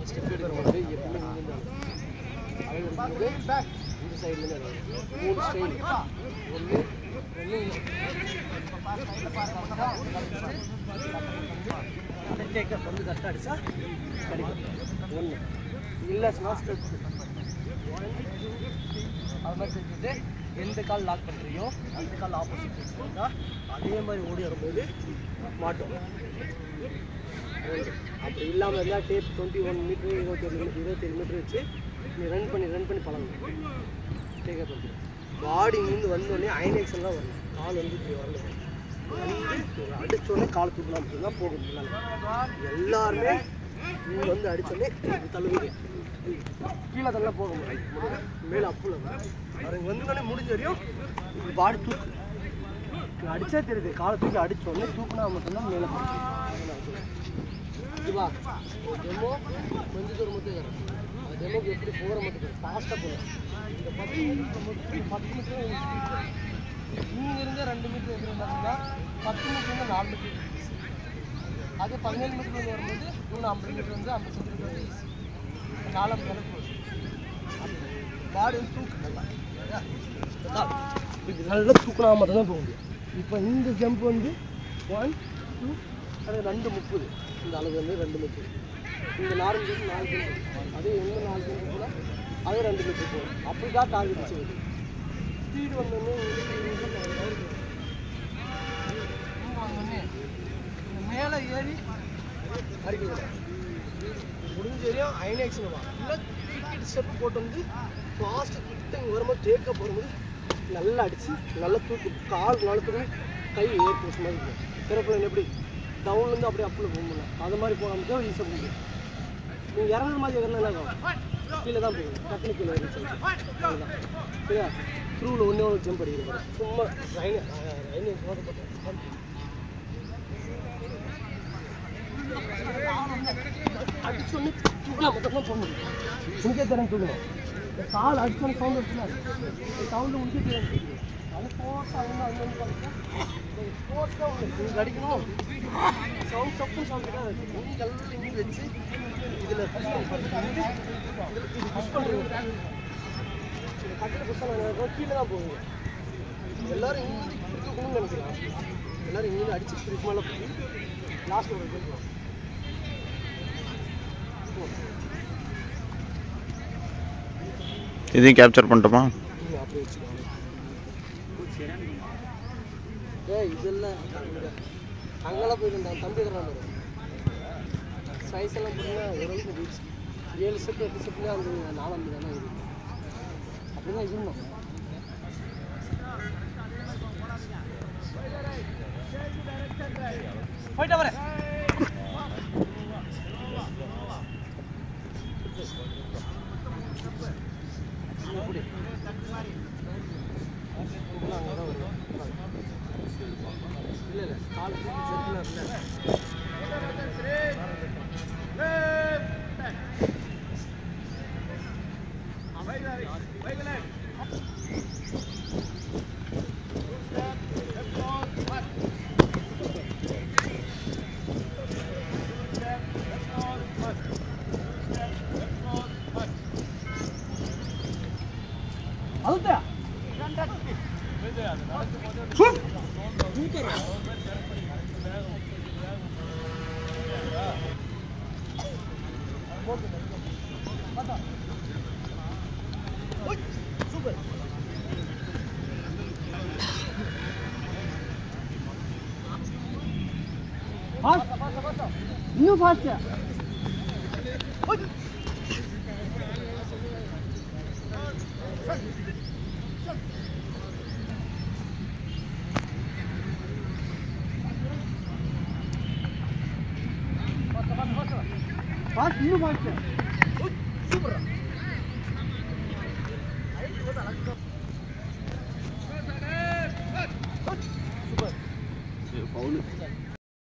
Step எடுக்கும்போது எப்பவுமே இந்த சைட்லேருந்து 3 ஸ்டைல் ஒன்று டேக்கப் வந்து கரெக்டாக அடிச்சா கிடைக்கும். ஒன்று இல்லை ஸ்மார்ட் ஸ்டெப்ஸ் அது மாதிரி செஞ்சுட்டு எந்த கால் லாக் பண்ணுறியோ அந்த கால் ஆப்போசிட் வச்சுருந்தா அதே மாதிரி ஓடி வரும்போது மாட்டோம். அப்படி இல்லாமல் இருந்தால் டேப் 21 மீட்ரு 27 மீட்ரு வச்சு நீ ரன் பண்ணி பழகணும். டேக்கப் பண்ணி பாடி இங்கேருந்து வந்தோடனே ஐநெக்ஸ்லாம் வரணும். கால் வந்து இப்படி வரணும். வந்து அடித்தோடனே கால் தூக்கினா மட்டும்தான் போக முடியல. எல்லாருமே இங்கே வந்து அடித்தோடனே தள்ளுவீங்க கீழே தள்ள போக முடியாது. மேலே அப்புல அவங்க வந்தோடனே முடிஞ்ச வரையும் பாடி தூக்கு அடித்தா தெரியுது. காலை தூக்கி அடித்தோடனே தூக்குனா மட்டும்தான் மேலே ஓகேவா? டெமோ கொஞ்சம் தூரம் மட்டும் தரும். அந்த டெமோக்கு எப்படி போகிற மட்டும் தரும். ஃபாஸ்ட்டாக போகலாம். இந்த 10 மீட்டர் நீங்கள் இருந்தால் 2 மீட்டர் இருந்தாச்சுன்னா 10 மீட்டர் வந்து 4 மீட்டர். அதே 17 மீட்டர் வரும்போது இன்னும் 50 மீட்டர் வந்து 50 சென்டிமீட்டர் வந்து ஈஸி. 4 கிழக்கு பாடி வந்து தூக்கு இது நல்லா தூக்கினா மட்டும்தான் போக முடியும். இப்போ இந்த ஜம்ப் வந்து 1 2 2 30 இந்த அளவு வந்து 2 மீட்டர். இந்த 4 மீட்டர் 4 மீட்டர் அதே இன்னும் 4 மீட்டர் கூட அதே 2 மீட்டர் போகும். அப்படி தான் டார்கெட் வச்சுருது. ஸ்பீடு வந்தோடனே வந்தோடனே மேலே ஏறி அடிக்க முடிஞ்ச வரையும் ஐநெக்ஸ்னு வா இல்லை கிரிக்கெட் ஸ்டெப்பு போட்டு வந்து ஃபாஸ்ட்டு கிட்ட இங்கே வரும்போது டேக்கப் வரும்போது நல்லா அடித்து நல்லா தூக்கி கால் நிலத்துக்கு கை ஏறி போச்சு மாதிரி இருக்கும். பிறப்பில் எப்படி டவுன்லேருந்து அப்படியே அப்பில் போக முடியல. அது மாதிரி போகாமல் தான் ஈஸியாக போகும். நீங்கள் இறங்குற மாதிரி இறங்கினா என்ன ஆகும்? கீழே தான் போகும். டக்குனு கீழே இருந்துச்சு அதுதான் சரியா? த்ரூவில் ஒன்றே ஜம்ப் அடிக்கிறது சும்மா ரைனி போட்டேன் அடிச்சோடனே தூக்கினா மட்டும்தான் போக முடியும். உனக்கே தரேன் தூக்கணும். கால் அடிச்சோன்னு சவுண்ட் வச்சுனா சவுண்டு உனக்கே தெரியும். அது போட்டால் வந்து அது வந்து பார்த்தீங்கன்னா போட்டால் உங்களுக்கு அடிக்கணும். சவுண்ட் தப்பு சவுண்ட் தான் இருக்குது. நீங்கள் இங்கே வச்சு இதில் புஷ் பண்ணுறது இது புஷ் பண்ணுறது கட்டில் புஷ் பண்ண கீழே தான் போகுங்க. எல்லோரும் இங்கே இப்படி தூக்கணும்னு நினைக்கலாம். எல்லோரும் இங்கே அடிச்சு திருப்பி மேலே போய் லாஸ்ட் ஒரு கேட்கலாம். இதையும் கேப்சர் பண்ணிட்டோமா? அப்படி வச்சுக்கோங்க. இதெல்லாம் அங்கெல்லாம் போயிருந்தா தம்பி தரான் சைஸ் எல்லாம் போட்டீங்கன்னா ஓரளவுக்கு ரீச் 7 ஸ்டெப் 8 ஸ்டெப்லேயே அந்த 4 தானே இருக்குது. அப்படி தான் இருந்தோம். போயிட்டா வரேன். இல்லை கால் சூப்பர் இன்னும் ஃபாஸ்ட் ஃபாஸ்ட் இன்னும் ஃபாஸ்ட் சூப்பர்